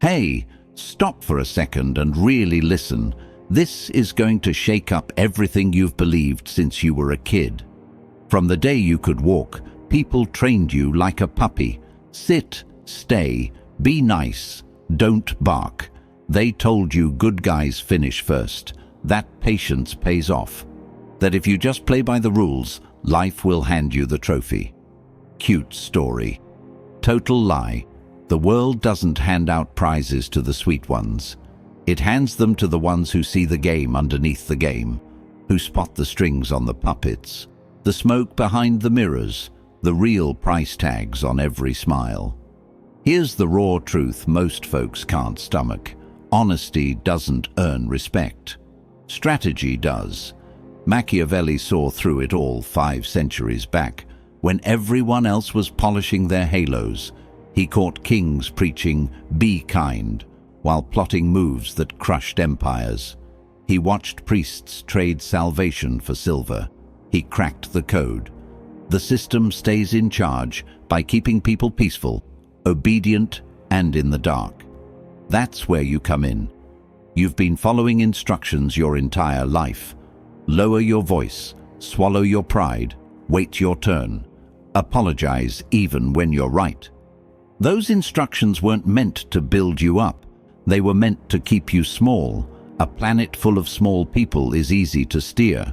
Hey, stop for a second and really listen. This is going to shake up everything you've believed since you were a kid. From the day you could walk, people trained you like a puppy. Sit, stay, be nice, don't bark. They told you good guys finish first. That patience pays off. That if you just play by the rules, life will hand you the trophy. Cute story. Total lie. The world doesn't hand out prizes to the sweet ones. It hands them to the ones who see the game underneath the game, who spot the strings on the puppets, the smoke behind the mirrors, the real price tags on every smile. Here's the raw truth most folks can't stomach. Honesty doesn't earn respect. Strategy does. Machiavelli saw through it all 5 centuries back. When everyone else was polishing their halos, he caught kings preaching, "Be kind," while plotting moves that crushed empires. He watched priests trade salvation for silver. He cracked the code. The system stays in charge by keeping people peaceful, obedient, and in the dark. That's where you come in. You've been following instructions your entire life. Lower your voice, swallow your pride, wait your turn. Apologize even when you're right. Those instructions weren't meant to build you up. They were meant to keep you small. A planet full of small people is easy to steer.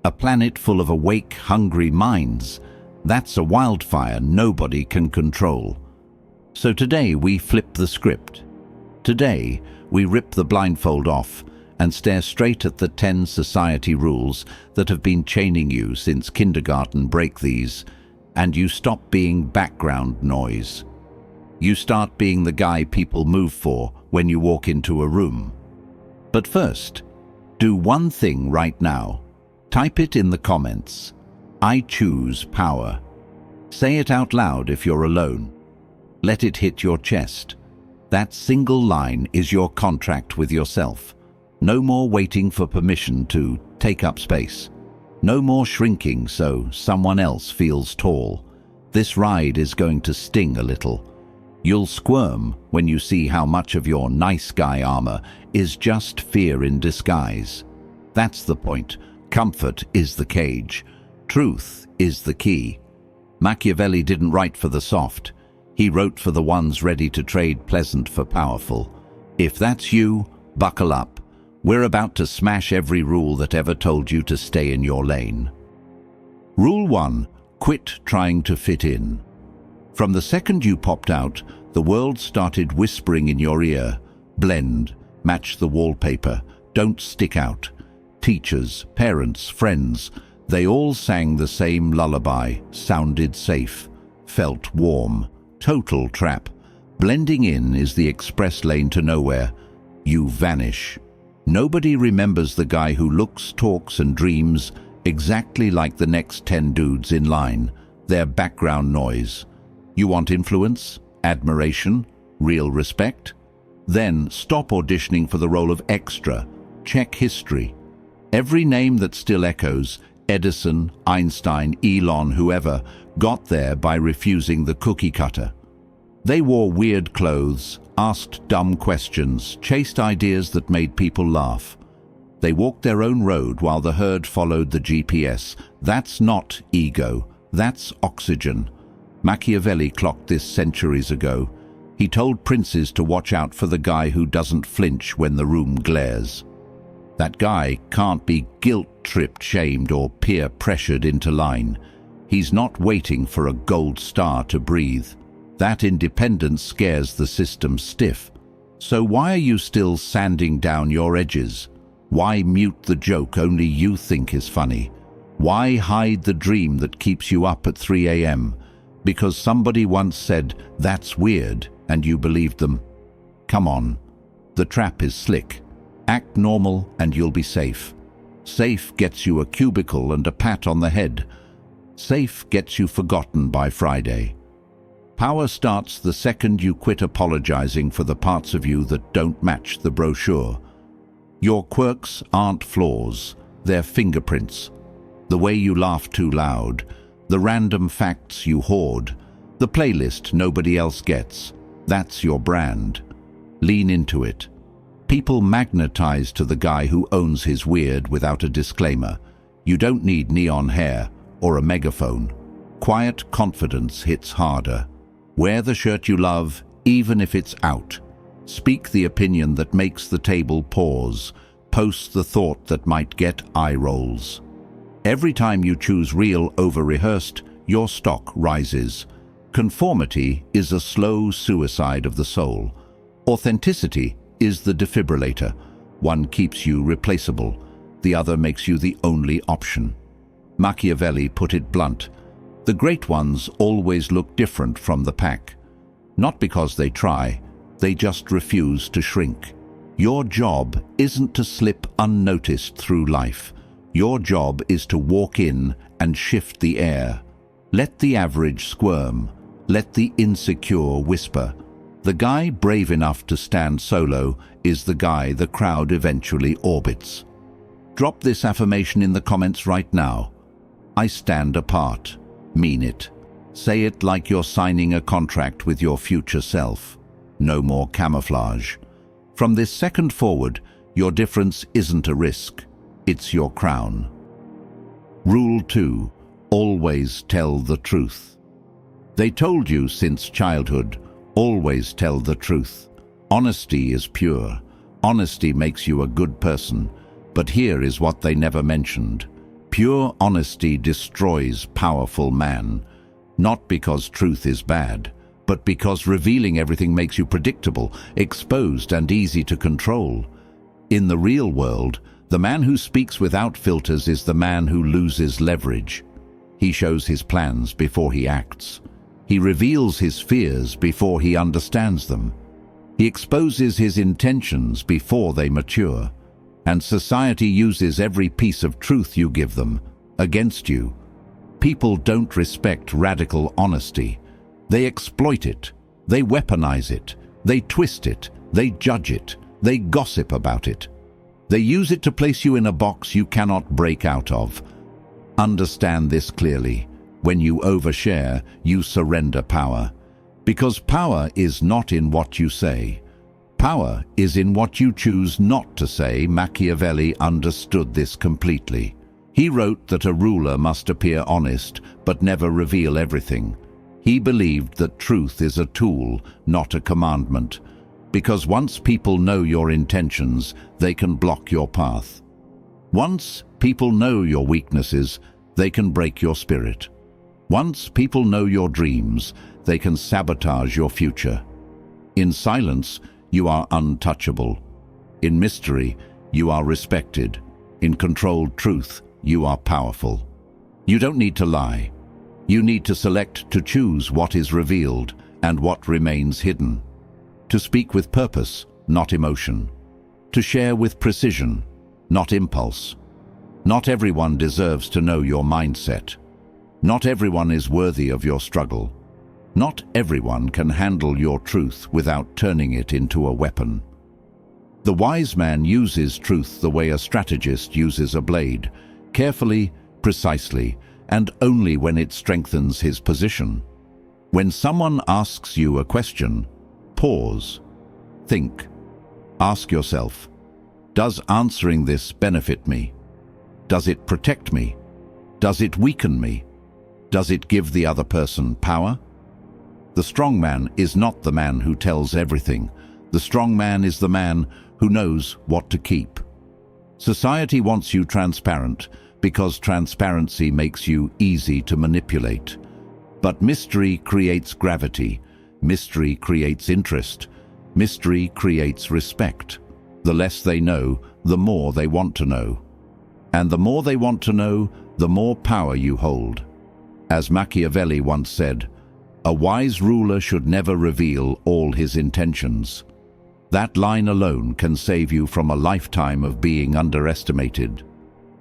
A planet full of awake, hungry minds, that's a wildfire nobody can control. So today we flip the script. Today we rip the blindfold off and stare straight at the 10 society rules that have been chaining you since kindergarten. Break these, and you stop being background noise. You start being the guy people move for when you walk into a room. But first, do one thing right now. Type it in the comments. I choose power. Say it out loud if you're alone. Let it hit your chest. That single line is your contract with yourself. No more waiting for permission to take up space. No more shrinking so someone else feels tall. This ride is going to sting a little. You'll squirm when you see how much of your nice guy armor is just fear in disguise. That's the point. Comfort is the cage. Truth is the key. Machiavelli didn't write for the soft. He wrote for the ones ready to trade pleasant for powerful. If that's you, buckle up. We're about to smash every rule that ever told you to stay in your lane. Rule 1. Quit trying to fit in. From the second you popped out, the world started whispering in your ear. Blend, match the wallpaper, don't stick out. Teachers, parents, friends, they all sang the same lullaby, sounded safe, felt warm. Total trap. Blending in is the express lane to nowhere. You vanish. Nobody remembers the guy who looks, talks, and dreams exactly like the next 10 dudes in line. They're background noise. You want influence, admiration, real respect? Then stop auditioning for the role of extra. Check history. Every name that still echoes, Edison, Einstein, Elon, whoever, got there by refusing the cookie cutter. They wore weird clothes, asked dumb questions, chased ideas that made people laugh. They walked their own road while the herd followed the GPS. That's not ego, that's oxygen. Machiavelli clocked this centuries ago. He told princes to watch out for the guy who doesn't flinch when the room glares. That guy can't be guilt-tripped, shamed, or peer-pressured into line. He's not waiting for a gold star to breathe. That independence scares the system stiff. So why are you still sanding down your edges? Why mute the joke only you think is funny? Why hide the dream that keeps you up at 3 a.m.? Because somebody once said, "That's weird," and you believed them? Come on. The trap is slick. Act normal and you'll be safe. Safe gets you a cubicle and a pat on the head. Safe gets you forgotten by Friday. Power starts the second you quit apologizing for the parts of you that don't match the brochure. Your quirks aren't flaws, they're fingerprints. The way you laugh too loud, the random facts you hoard, the playlist nobody else gets, that's your brand. Lean into it. People magnetize to the guy who owns his weird without a disclaimer. You don't need neon hair or a megaphone. Quiet confidence hits harder. Wear the shirt you love, even if it's out. Speak the opinion that makes the table pause. Post the thought that might get eye rolls. Every time you choose real over rehearsed, your stock rises. Conformity is a slow suicide of the soul. Authenticity is the defibrillator. One keeps you replaceable. The other makes you the only option. Machiavelli put it blunt. The great ones always look different from the pack. Not because they try, they just refuse to shrink. Your job isn't to slip unnoticed through life. Your job is to walk in and shift the air. Let the average squirm. Let the insecure whisper. The guy brave enough to stand solo is the guy the crowd eventually orbits. Drop this affirmation in the comments right now. I stand apart. Mean it. Say it like you're signing a contract with your future self. No more camouflage. From this second forward, your difference isn't a risk. It's your crown. Rule 2. Always tell the truth. They told you since childhood, always tell the truth. Honesty is pure. Honesty makes you a good person. But here is what they never mentioned. Pure honesty destroys powerful man. Not because truth is bad, but because revealing everything makes you predictable, exposed, and easy to control. In the real world, the man who speaks without filters is the man who loses leverage. He shows his plans before he acts. He reveals his fears before he understands them. He exposes his intentions before they mature. And society uses every piece of truth you give them against you. People don't respect radical honesty. They exploit it. They weaponize it. They twist it. They judge it. They gossip about it. They use it to place you in a box you cannot break out of. Understand this clearly. When you overshare, you surrender power. Because power is not in what you say. Power is in what you choose not to say. Machiavelli understood this completely. He wrote that a ruler must appear honest, but never reveal everything. He believed that truth is a tool, not a commandment. Because once people know your intentions, they can block your path. Once people know your weaknesses, they can break your spirit. Once people know your dreams, they can sabotage your future. In silence, you are untouchable. In mystery, you are respected. In controlled truth, you are powerful. You don't need to lie. You need to select to choose what is revealed and what remains hidden. To speak with purpose, not emotion. To share with precision, not impulse. Not everyone deserves to know your mindset. Not everyone is worthy of your struggle. Not everyone can handle your truth without turning it into a weapon. The wise man uses truth the way a strategist uses a blade, carefully, precisely, and only when it strengthens his position. When someone asks you a question, pause, think. Ask yourself, does answering this benefit me? Does it protect me? Does it weaken me? Does it give the other person power? The strong man is not the man who tells everything. The strong man is the man who knows what to keep. Society wants you transparent because transparency makes you easy to manipulate. But mystery creates gravity. Mystery creates interest. Mystery creates respect. The less they know, the more they want to know. And the more they want to know, the more power you hold. As Machiavelli once said, a wise ruler should never reveal all his intentions. That line alone can save you from a lifetime of being underestimated.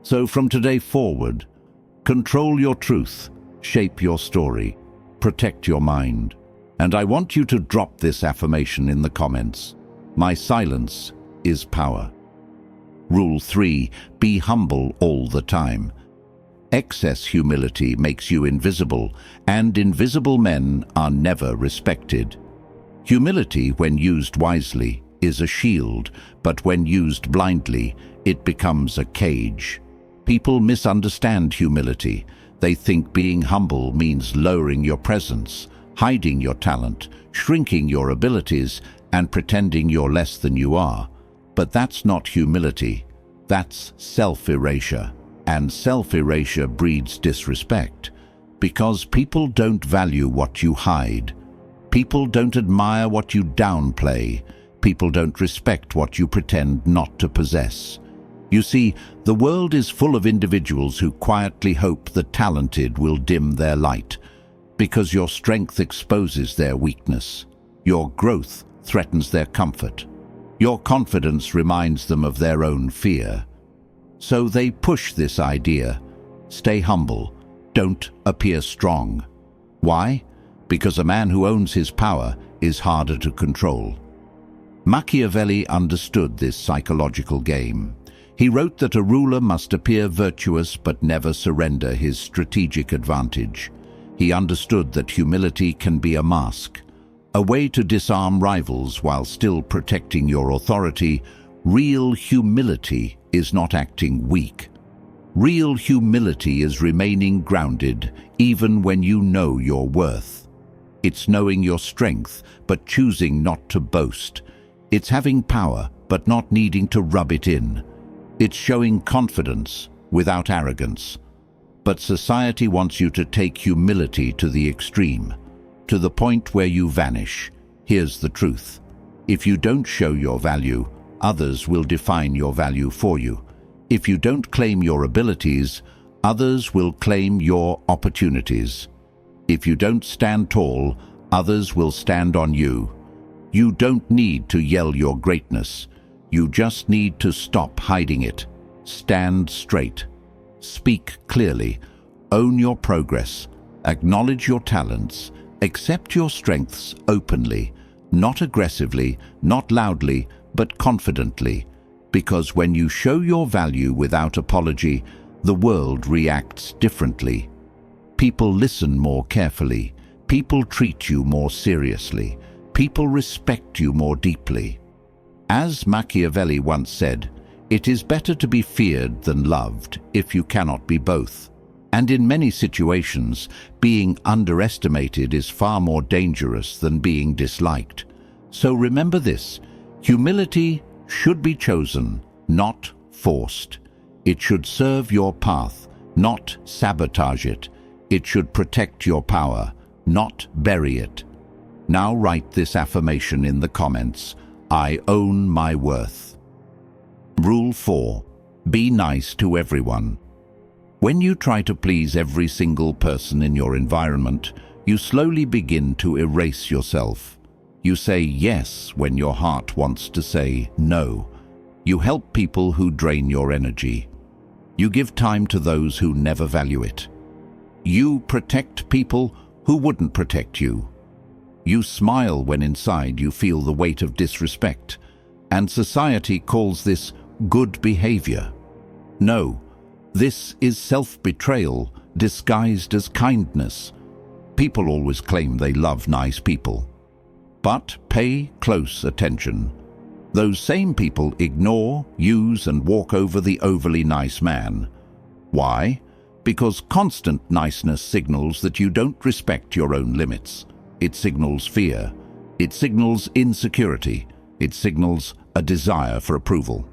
So from today forward, control your truth, shape your story, protect your mind. And I want you to drop this affirmation in the comments. My silence is power. Rule 3. Be humble all the time. Excess humility makes you invisible, and invisible men are never respected. Humility, when used wisely, is a shield, but when used blindly, it becomes a cage. People misunderstand humility. They think being humble means lowering your presence, hiding your talent, shrinking your abilities, and pretending you're less than you are. But that's not humility. That's self-erasure. And self-erasure breeds disrespect, because people don't value what you hide. People don't admire what you downplay. People don't respect what you pretend not to possess. You see, the world is full of individuals who quietly hope the talented will dim their light, because your strength exposes their weakness. Your growth threatens their comfort. Your confidence reminds them of their own fear. So they push this idea: stay humble, don't appear strong. Why? Because a man who owns his power is harder to control. Machiavelli understood this psychological game. He wrote that a ruler must appear virtuous but never surrender his strategic advantage. He understood that humility can be a mask, a way to disarm rivals while still protecting your authority. Real humility is not acting weak. Real humility is remaining grounded even when you know your worth. It's knowing your strength but choosing not to boast. It's having power but not needing to rub it in. It's showing confidence without arrogance. But society wants you to take humility to the extreme, to the point where you vanish. Here's the truth: if you don't show your value, others will define your value for you. If you don't claim your abilities, others will claim your opportunities. If you don't stand tall, others will stand on you. You don't need to yell your greatness. You just need to stop hiding it. Stand straight. Speak clearly. Own your progress. Acknowledge your talents. Accept your strengths openly, not aggressively, not loudly, but confidently. Because when you show your value without apology, the world reacts differently. People listen more carefully. People treat you more seriously. People respect you more deeply. As Machiavelli once said, it is better to be feared than loved if you cannot be both. And in many situations, being underestimated is far more dangerous than being disliked. So remember this: humility should be chosen, not forced. It should serve your path, not sabotage it. It should protect your power, not bury it. Now write this affirmation in the comments: I own my worth. Rule 4. Be nice to everyone. When you try to please every single person in your environment, you slowly begin to erase yourself. You say yes when your heart wants to say no. You help people who drain your energy. You give time to those who never value it. You protect people who wouldn't protect you. You smile when inside you feel the weight of disrespect, and society calls this good behavior. No, this is self-betrayal disguised as kindness. People always claim they love nice people. But pay close attention. Those same people ignore, use, and walk over the overly nice man. Why? Because constant niceness signals that you don't respect your own limits. It signals fear. It signals insecurity. It signals a desire for approval.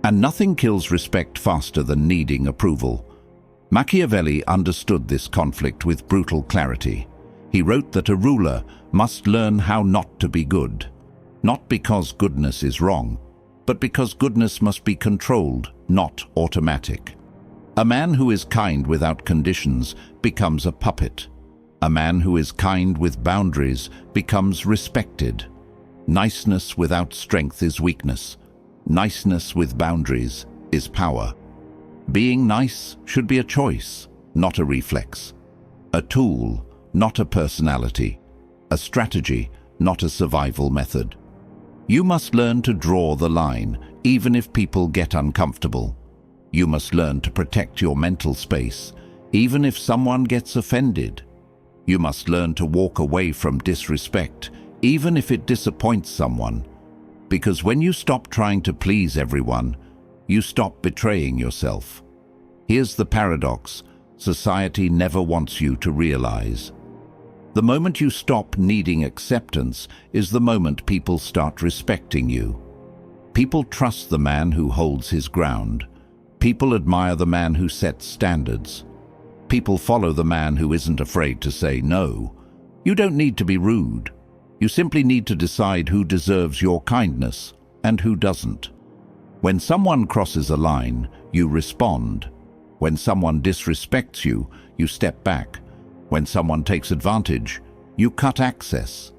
And nothing kills respect faster than needing approval. Machiavelli understood this conflict with brutal clarity. He wrote that a ruler must learn how not to be good, not because goodness is wrong, but because goodness must be controlled, not automatic. A man who is kind without conditions becomes a puppet. A man who is kind with boundaries becomes respected. Niceness without strength is weakness. Niceness with boundaries is power. Being nice should be a choice, not a reflex. A tool, not a personality. A strategy, not a survival method. You must learn to draw the line, even if people get uncomfortable. You must learn to protect your mental space, even if someone gets offended. You must learn to walk away from disrespect, even if it disappoints someone. Because when you stop trying to please everyone, you stop betraying yourself. Here's the paradox society never wants you to realize. The moment you stop needing acceptance is the moment people start respecting you. People trust the man who holds his ground. People admire the man who sets standards. People follow the man who isn't afraid to say no. You don't need to be rude. You simply need to decide who deserves your kindness and who doesn't. When someone crosses a line, you respond. When someone disrespects you, you step back. When someone takes advantage, you cut access.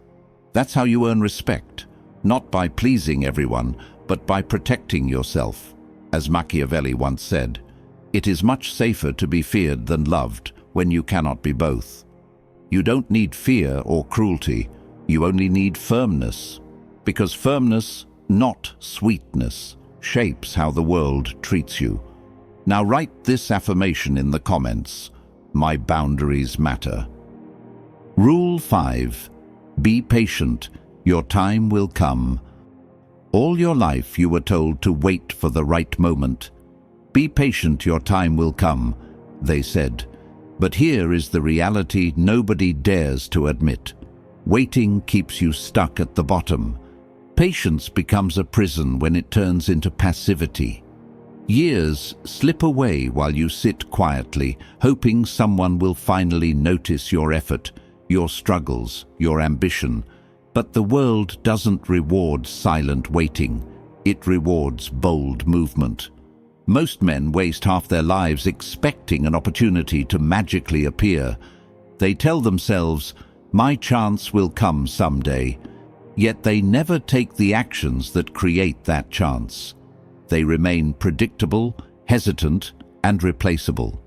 That's how you earn respect, not by pleasing everyone, but by protecting yourself. As Machiavelli once said, "It is much safer to be feared than loved when you cannot be both." You don't need fear or cruelty, you only need firmness. Because firmness, not sweetness, shapes how the world treats you. Now write this affirmation in the comments: my boundaries matter. Rule 5. Be patient, your time will come. All your life you were told to wait for the right moment. Be patient, your time will come, they said. But here is the reality nobody dares to admit. Waiting keeps you stuck at the bottom. Patience becomes a prison when it turns into passivity. Years slip away while you sit quietly, hoping someone will finally notice your effort, your struggles, your ambition. But the world doesn't reward silent waiting. It rewards bold movement. Most men waste half their lives expecting an opportunity to magically appear. They tell themselves, "My chance will come someday." Yet they never take the actions that create that chance. They remain predictable, hesitant, and replaceable.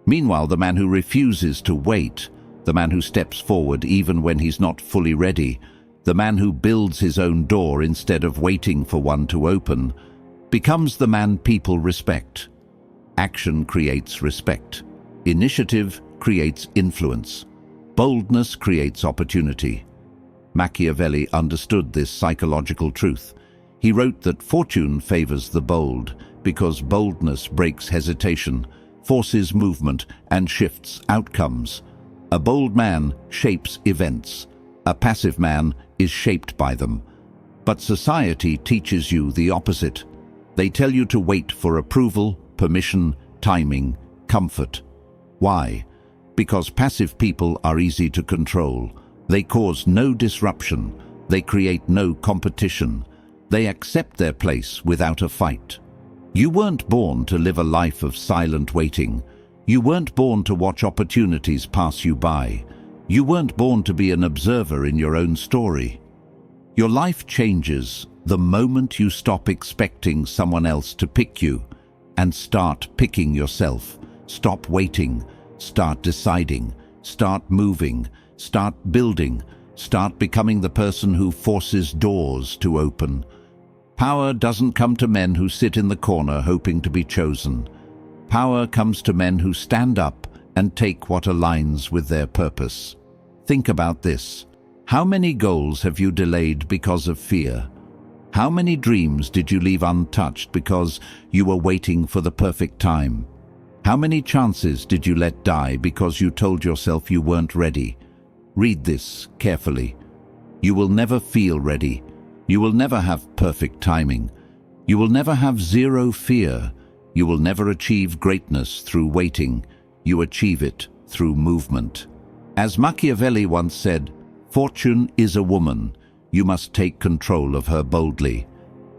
Meanwhile, the man who refuses to wait, the man who steps forward even when he's not fully ready, the man who builds his own door instead of waiting for one to open, becomes the man people respect. Action creates respect. Initiative creates influence. Boldness creates opportunity. Machiavelli understood this psychological truth. He wrote that fortune favors the bold because boldness breaks hesitation, forces movement, and shifts outcomes. A bold man shapes events. A passive man is shaped by them. But society teaches you the opposite. They tell you to wait for approval, permission, timing, comfort. Why? Because passive people are easy to control. They cause no disruption. They create no competition. They accept their place without a fight. You weren't born to live a life of silent waiting. You weren't born to watch opportunities pass you by. You weren't born to be an observer in your own story. Your life changes the moment you stop expecting someone else to pick you and start picking yourself. Stop waiting. Start deciding. Start moving. Start building. Start becoming the person who forces doors to open. Power doesn't come to men who sit in the corner hoping to be chosen. Power comes to men who stand up and take what aligns with their purpose. Think about this. How many goals have you delayed because of fear? How many dreams did you leave untouched because you were waiting for the perfect time? How many chances did you let die because you told yourself you weren't ready? Read this carefully. You will never feel ready. You will never have perfect timing. You will never have zero fear. You will never achieve greatness through waiting. You achieve it through movement. As Machiavelli once said, "Fortune is a woman. You must take control of her boldly."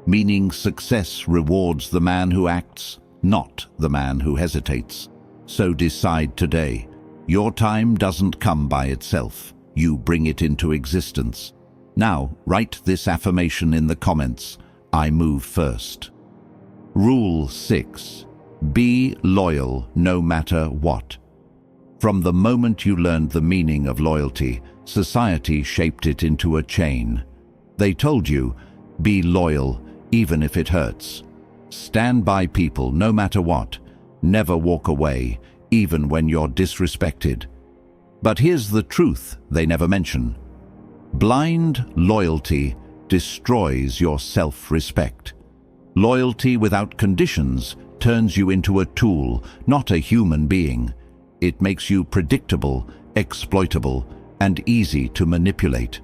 Meaning success rewards the man who acts, not the man who hesitates. So decide today. Your time doesn't come by itself. You bring it into existence. Now, write this affirmation in the comments. I move first. Rule 6. Be loyal no matter what. From the moment you learned the meaning of loyalty, society shaped it into a chain. They told you, be loyal even if it hurts. Stand by people no matter what. Never walk away, even when you're disrespected. But here's the truth they never mention. Blind loyalty destroys your self-respect. Loyalty without conditions turns you into a tool, not a human being. It makes you predictable, exploitable, and easy to manipulate.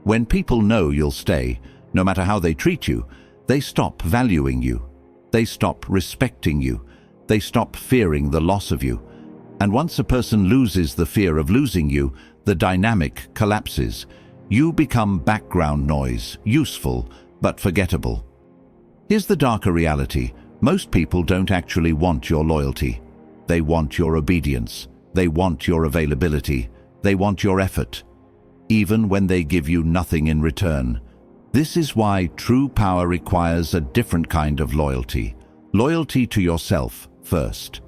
When people know you'll stay, no matter how they treat you, they stop valuing you. They stop respecting you. They stop fearing the loss of you. And once a person loses the fear of losing you, the dynamic collapses. You become background noise, useful but forgettable. Here's the darker reality. Most people don't actually want your loyalty. They want your obedience. They want your availability. They want your effort, even when they give you nothing in return. This is why true power requires a different kind of loyalty. Loyalty to yourself first.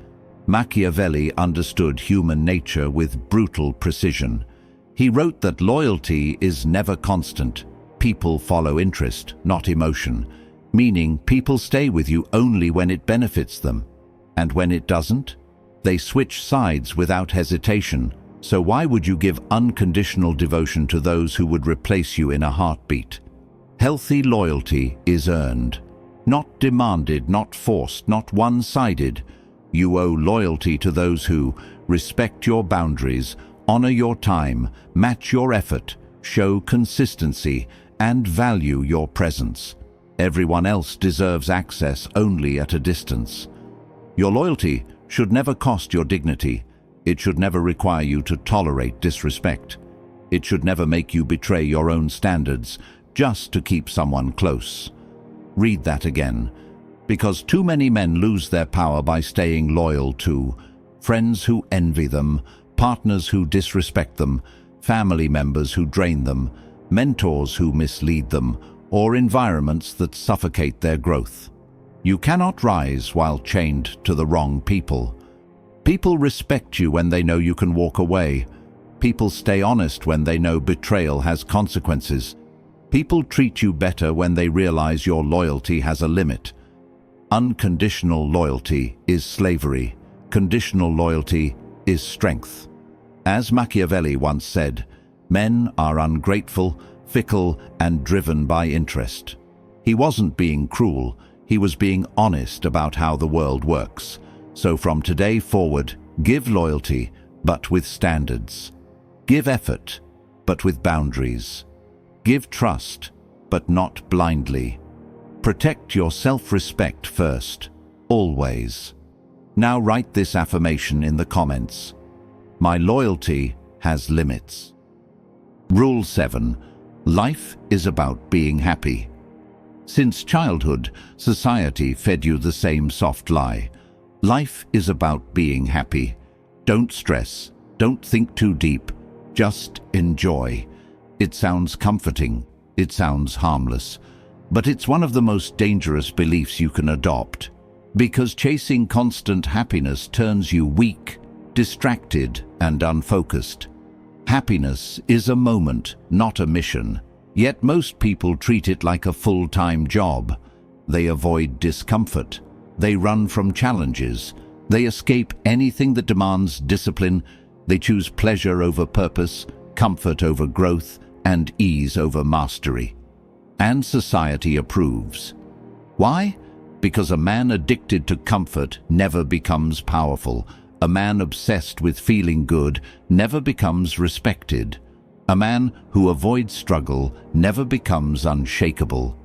Machiavelli understood human nature with brutal precision. He wrote that loyalty is never constant. People follow interest, not emotion, meaning people stay with you only when it benefits them. And when it doesn't, they switch sides without hesitation. So why would you give unconditional devotion to those who would replace you in a heartbeat? Healthy loyalty is earned, not demanded, not forced, not one-sided. You owe loyalty to those who respect your boundaries, honor your time, match your effort, show consistency, and value your presence. Everyone else deserves access only at a distance. Your loyalty should never cost your dignity. It should never require you to tolerate disrespect. It should never make you betray your own standards just to keep someone close. Read that again, because too many men lose their power by staying loyal to friends who envy them, partners who disrespect them, family members who drain them, mentors who mislead them, or environments that suffocate their growth. You cannot rise while chained to the wrong people. People respect you when they know you can walk away. People stay honest when they know betrayal has consequences. People treat you better when they realize your loyalty has a limit. Unconditional loyalty is slavery. Conditional loyalty is strength. As Machiavelli once said, men are ungrateful, fickle, and driven by interest. He wasn't being cruel, he was being honest about how the world works. So from today forward, give loyalty, but with standards. Give effort, but with boundaries. Give trust, but not blindly. Protect your self-respect first, always. Now write this affirmation in the comments. My loyalty has limits. Rule 7. Life is about being happy. Since childhood, society fed you the same soft lie. Life is about being happy. Don't stress. Don't think too deep. Just enjoy. It sounds comforting. It sounds harmless. But it's one of the most dangerous beliefs you can adopt. Because chasing constant happiness turns you weak, distracted, and unfocused. Happiness is a moment, not a mission. Yet most people treat it like a full-time job. They avoid discomfort. They run from challenges. They escape anything that demands discipline. They choose pleasure over purpose, comfort over growth, and ease over mastery. And society approves. Why? Because a man addicted to comfort never becomes powerful. A man obsessed with feeling good never becomes respected. A man who avoids struggle never becomes unshakable.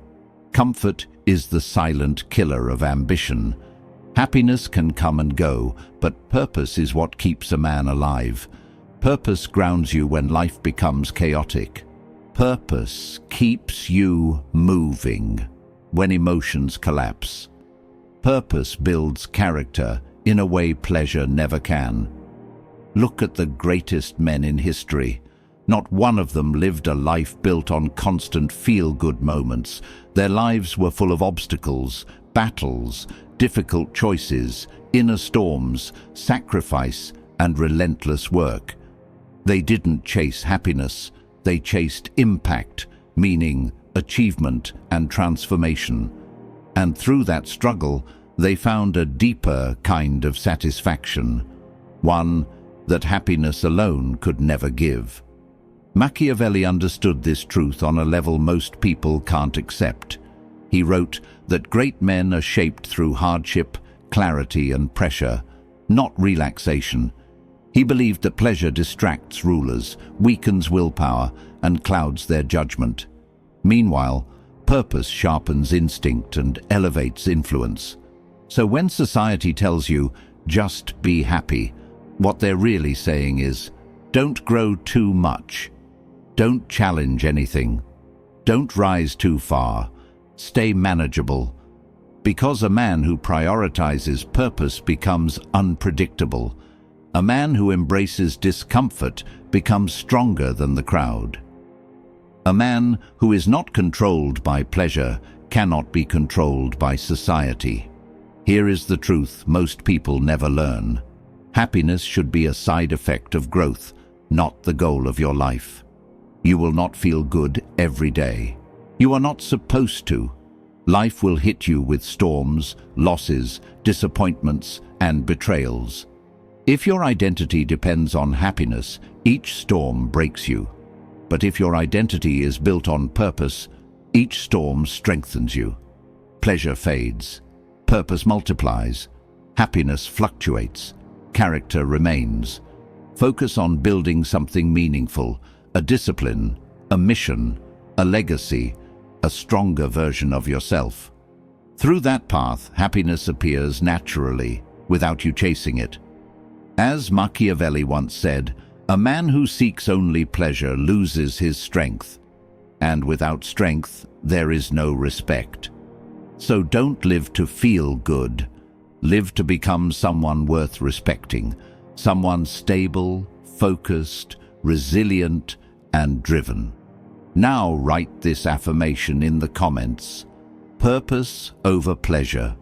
Comfort is the silent killer of ambition. Happiness can come and go, but purpose is what keeps a man alive. Purpose grounds you when life becomes chaotic. Purpose keeps you moving when emotions collapse. Purpose builds character in a way pleasure never can. Look at the greatest men in history. Not one of them lived a life built on constant feel-good moments. Their lives were full of obstacles, battles, difficult choices, inner storms, sacrifice, and relentless work. They didn't chase happiness. They chased impact, meaning, achievement, and transformation. And through that struggle, they found a deeper kind of satisfaction, one that happiness alone could never give. Machiavelli understood this truth on a level most people can't accept. He wrote that great men are shaped through hardship, clarity, and pressure, not relaxation. He believed that pleasure distracts rulers, weakens willpower, and clouds their judgment. Meanwhile, purpose sharpens instinct and elevates influence. So when society tells you, just be happy, what they're really saying is, don't grow too much. Don't challenge anything. Don't rise too far. Stay manageable. Because a man who prioritizes purpose becomes unpredictable. A man who embraces discomfort becomes stronger than the crowd. A man who is not controlled by pleasure cannot be controlled by society. Here is the truth most people never learn. Happiness should be a side effect of growth, not the goal of your life. You will not feel good every day. You are not supposed to. Life will hit you with storms, losses, disappointments, and betrayals. If your identity depends on happiness, each storm breaks you. But if your identity is built on purpose, each storm strengthens you. Pleasure fades. Purpose multiplies. Happiness fluctuates. Character remains. Focus on building something meaningful, a discipline, a mission, a legacy, a stronger version of yourself. Through that path, happiness appears naturally, without you chasing it. As Machiavelli once said, a man who seeks only pleasure loses his strength, and without strength, there is no respect. So don't live to feel good. Live to become someone worth respecting, someone stable, focused, resilient, and driven. Now write this affirmation in the comments. Purpose over pleasure.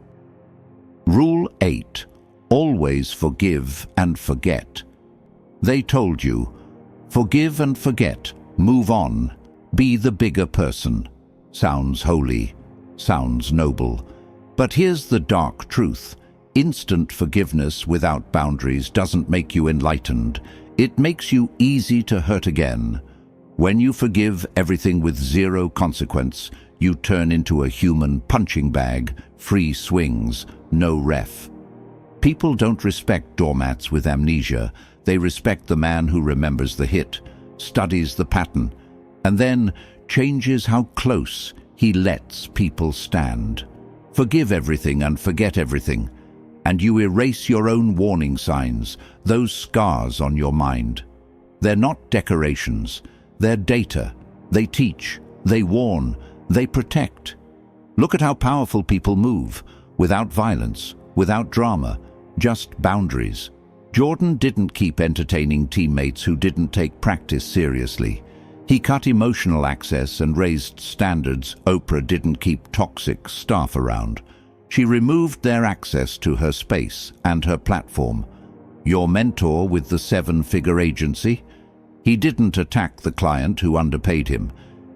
Rule 8. Always forgive and forget. They told you, forgive and forget, move on, be the bigger person. Sounds holy, sounds noble. But here's the dark truth. Instant forgiveness without boundaries doesn't make you enlightened. It makes you easy to hurt again. When you forgive everything with zero consequence, you turn into a human punching bag, free swings, no ref. People don't respect doormats with amnesia. They respect the man who remembers the hit, studies the pattern, and then changes how close he lets people stand. Forgive everything and forget everything, and you erase your own warning signs, those scars on your mind. They're not decorations. They're data. They teach, they warn, they protect. Look at how powerful people move, without violence, without drama, just boundaries. Jordan didn't keep entertaining teammates who didn't take practice seriously. He cut emotional access and raised standards. Oprah didn't keep toxic staff around. She removed their access to her space and her platform. Your mentor with the 7-figure agency? He didn't attack the client who underpaid him.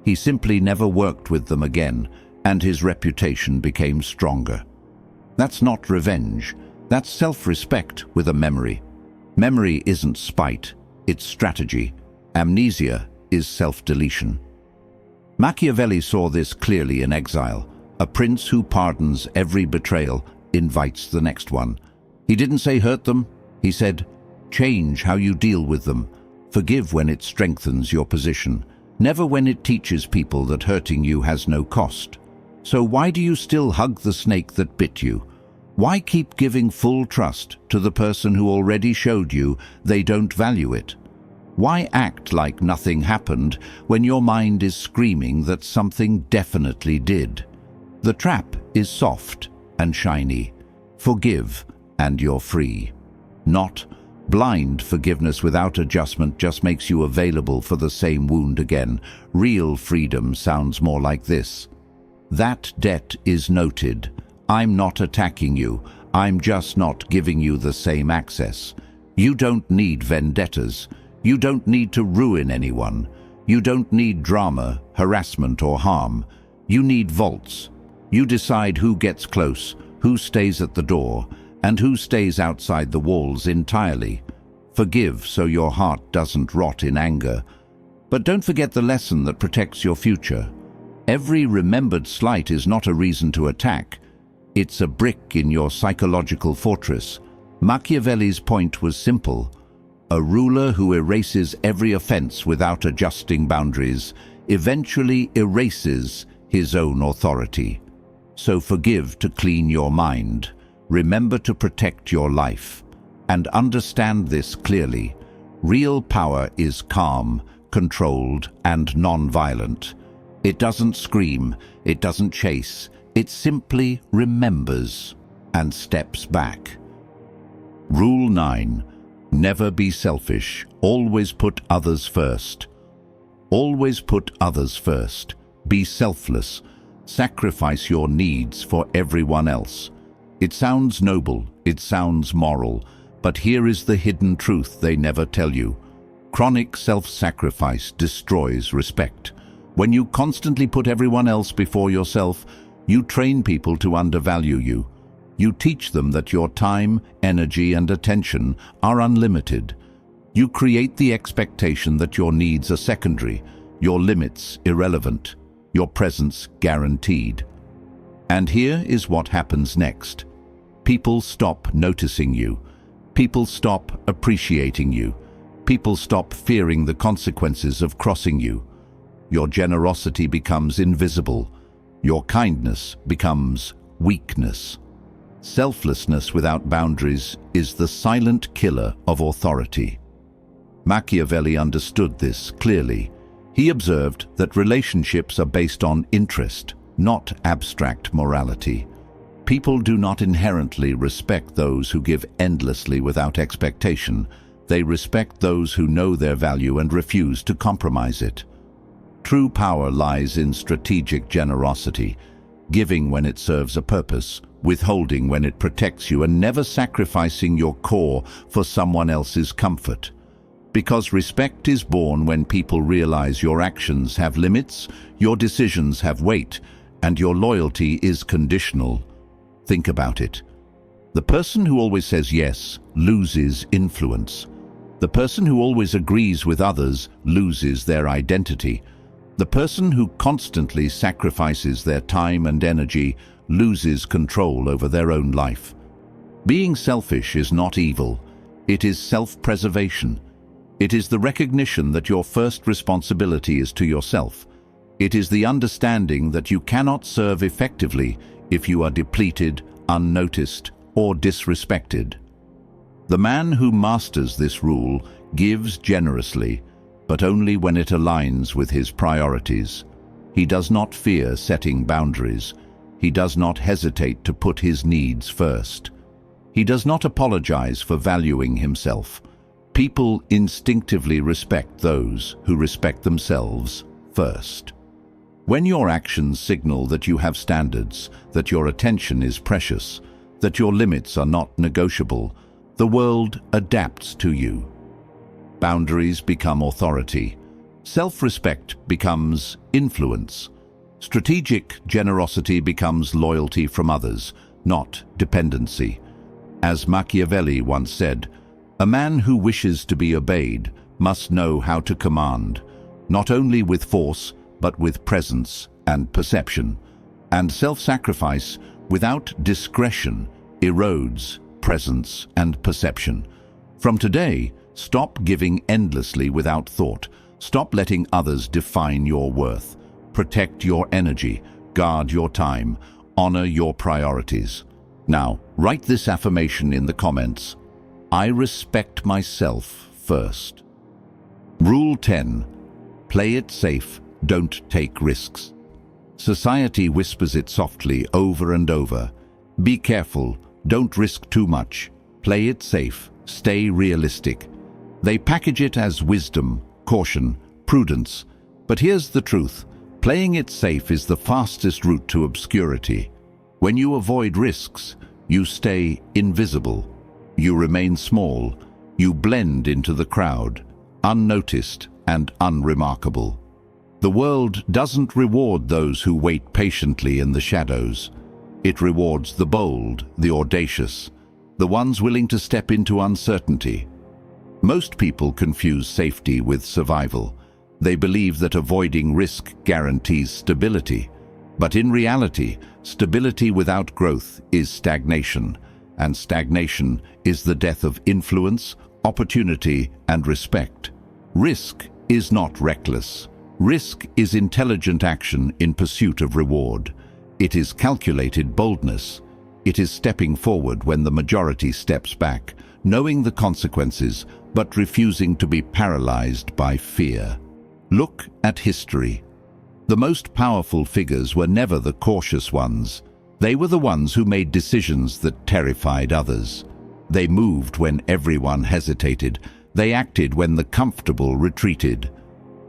He simply never worked with them again, and his reputation became stronger. That's not revenge. That's self-respect with a memory. Memory isn't spite, it's strategy. Amnesia is self-deletion. Machiavelli saw this clearly in exile. A prince who pardons every betrayal invites the next one. He didn't say hurt them. He said, change how you deal with them. Forgive when it strengthens your position, never when it teaches people that hurting you has no cost. So why do you still hug the snake that bit you? Why keep giving full trust to the person who already showed you they don't value it? Why act like nothing happened when your mind is screaming that something definitely did? The trap is soft and shiny. Forgive and you're free. Not blind forgiveness without adjustment just makes you available for the same wound again. Real freedom sounds more like this. That debt is noted. I'm not attacking you. I'm just not giving you the same access. You don't need vendettas. You don't need to ruin anyone. You don't need drama, harassment, or harm. You need vaults. You decide who gets close, who stays at the door, and who stays outside the walls entirely. Forgive so your heart doesn't rot in anger. But don't forget the lesson that protects your future. Every remembered slight is not a reason to attack. It's a brick in your psychological fortress. Machiavelli's point was simple. A ruler who erases every offense without adjusting boundaries eventually erases his own authority. So forgive to clean your mind. Remember to protect your life. And understand this clearly. Real power is calm, controlled, and non-violent. It doesn't scream, it doesn't chase, it simply remembers and steps back. Rule 9. Never be selfish. Always put others first. Always put others first. Be selfless. Sacrifice your needs for everyone else. It sounds noble, it sounds moral, but here is the hidden truth they never tell you. Chronic self-sacrifice destroys respect. When you constantly put everyone else before yourself, you train people to undervalue you. You teach them that your time, energy, and attention are unlimited. You create the expectation that your needs are secondary, your limits irrelevant, your presence guaranteed. And here is what happens next. People stop noticing you. People stop appreciating you. People stop fearing the consequences of crossing you. Your generosity becomes invisible. Your kindness becomes weakness. Selflessness without boundaries is the silent killer of authority. Machiavelli understood this clearly. He observed that relationships are based on interest, not abstract morality. People do not inherently respect those who give endlessly without expectation. They respect those who know their value and refuse to compromise it. True power lies in strategic generosity, giving when it serves a purpose, withholding when it protects you, and never sacrificing your core for someone else's comfort. Because respect is born when people realize your actions have limits, your decisions have weight, and your loyalty is conditional. Think about it. The person who always says yes loses influence. The person who always agrees with others loses their identity. The person who constantly sacrifices their time and energy loses control over their own life. Being selfish is not evil. It is self-preservation. It is the recognition that your first responsibility is to yourself. It is the understanding that you cannot serve effectively if you are depleted, unnoticed, or disrespected. The man who masters this rule gives generously, but only when it aligns with his priorities. He does not fear setting boundaries. He does not hesitate to put his needs first. He does not apologize for valuing himself. People instinctively respect those who respect themselves first. When your actions signal that you have standards, that your attention is precious, that your limits are not negotiable, the world adapts to you. Boundaries become authority. Self-respect becomes influence. Strategic generosity becomes loyalty from others, not dependency. As Machiavelli once said, a man who wishes to be obeyed must know how to command, not only with force, but with presence and perception. And self-sacrifice without discretion erodes presence and perception. From today, stop giving endlessly without thought. Stop letting others define your worth. Protect your energy, guard your time, honor your priorities. Now, write this affirmation in the comments. I respect myself first. Rule 10. Play it safe, don't take risks. Society whispers it softly over and over. Be careful, don't risk too much. Play it safe, stay realistic. They package it as wisdom, caution, prudence. But here's the truth. Playing it safe is the fastest route to obscurity. When you avoid risks, you stay invisible. You remain small. You blend into the crowd, unnoticed and unremarkable. The world doesn't reward those who wait patiently in the shadows. It rewards the bold, the audacious, the ones willing to step into uncertainty. Most people confuse safety with survival. They believe that avoiding risk guarantees stability. But in reality, stability without growth is stagnation, and stagnation is the death of influence, opportunity, and respect. Risk is not reckless. Risk is intelligent action in pursuit of reward. It is calculated boldness. It is stepping forward when the majority steps back, knowing the consequences, but refusing to be paralyzed by fear. Look at history. The most powerful figures were never the cautious ones. They were the ones who made decisions that terrified others. They moved when everyone hesitated. They acted when the comfortable retreated.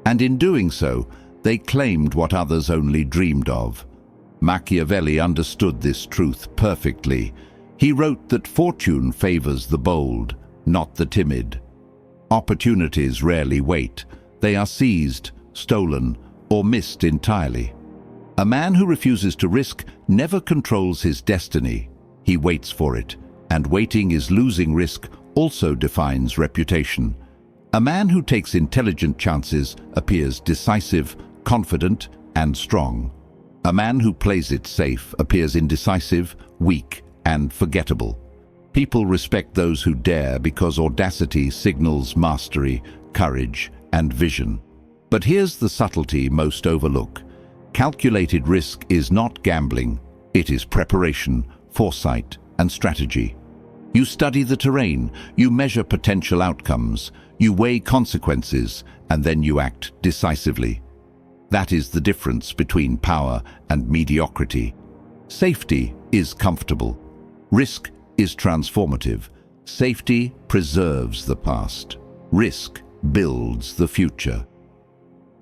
And in doing so, they claimed what others only dreamed of. Machiavelli understood this truth perfectly. He wrote that fortune favors the bold, not the timid. Opportunities rarely wait. They are seized, stolen, or missed entirely. A man who refuses to risk never controls his destiny. He waits for it, and waiting is losing risk also defines reputation. A man who takes intelligent chances appears decisive, confident, and strong. A man who plays it safe appears indecisive, weak, and forgettable. People respect those who dare because audacity signals mastery, courage, and vision. But here's the subtlety most overlook. Calculated risk is not gambling. It is preparation, foresight, and strategy. You study the terrain, you measure potential outcomes, you weigh consequences, and then you act decisively. That is the difference between power and mediocrity. Safety is comfortable. Risk is transformative. Safety preserves the past. Risk builds the future.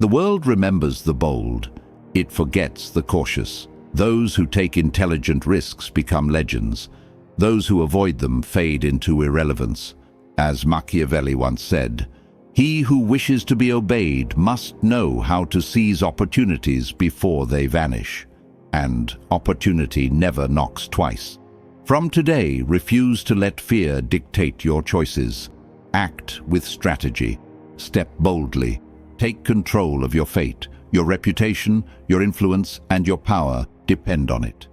The world remembers the bold. It forgets the cautious. Those who take intelligent risks become legends. Those who avoid them fade into irrelevance. As Machiavelli once said, "He who wishes to be obeyed must know how to seize opportunities before they vanish." And opportunity never knocks twice. From today, refuse to let fear dictate your choices. Act with strategy. Step boldly. Take control of your fate. Your reputation, your influence, and your power depend on it.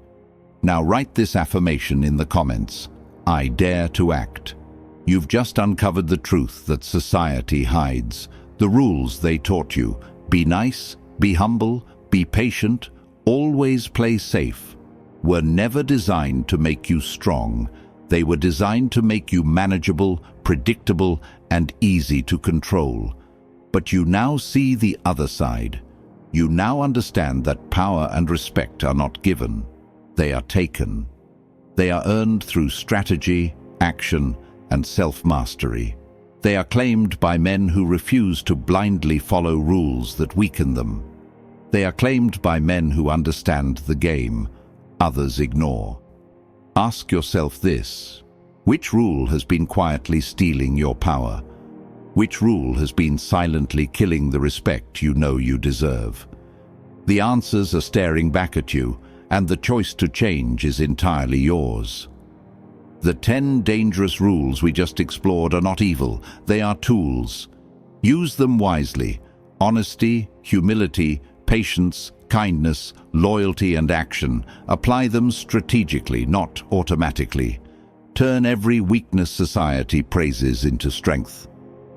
Now write this affirmation in the comments. I dare to act. You've just uncovered the truth that society hides. The rules they taught you. Be nice, be humble, be patient, always play safe. Were never designed to make you strong. They were designed to make you manageable, predictable, and easy to control. But you now see the other side. You now understand that power and respect are not given. They are taken. They are earned through strategy, action, and self-mastery. They are claimed by men who refuse to blindly follow rules that weaken them. They are claimed by men who understand the game others ignore. Ask yourself this: which rule has been quietly stealing your power? Which rule has been silently killing the respect you know you deserve? The answers are staring back at you, and the choice to change is entirely yours. The 10 dangerous rules we just explored are not evil, they are tools. Use them wisely. Honesty, humility, patience, kindness, loyalty, and action. Apply them strategically, not automatically. Turn every weakness society praises into strength.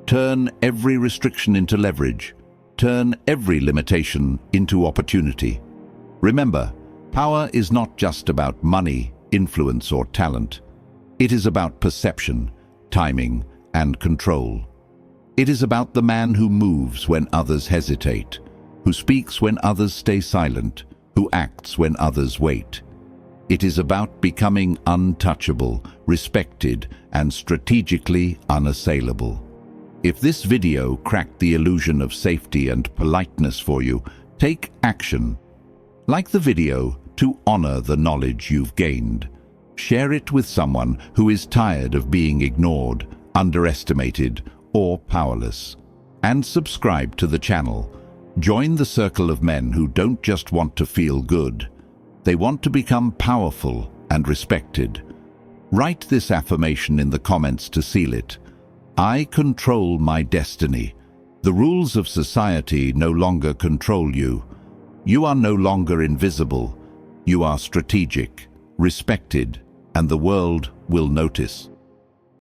Turn every restriction into leverage. Turn every limitation into opportunity. Remember, power is not just about money, influence, or talent. It is about perception, timing, and control. It is about the man who moves when others hesitate, who speaks when others stay silent, who acts when others wait. It is about becoming untouchable, respected, and strategically unassailable. If this video cracked the illusion of safety and politeness for you, take action. Like the video to honor the knowledge you've gained. Share it with someone who is tired of being ignored, underestimated, or powerless. And subscribe to the channel. Join the circle of men who don't just want to feel good. They want to become powerful and respected. Write this affirmation in the comments to seal it. I control my destiny. The rules of society no longer control you. You are no longer invisible. You are strategic, respected, and the world will notice.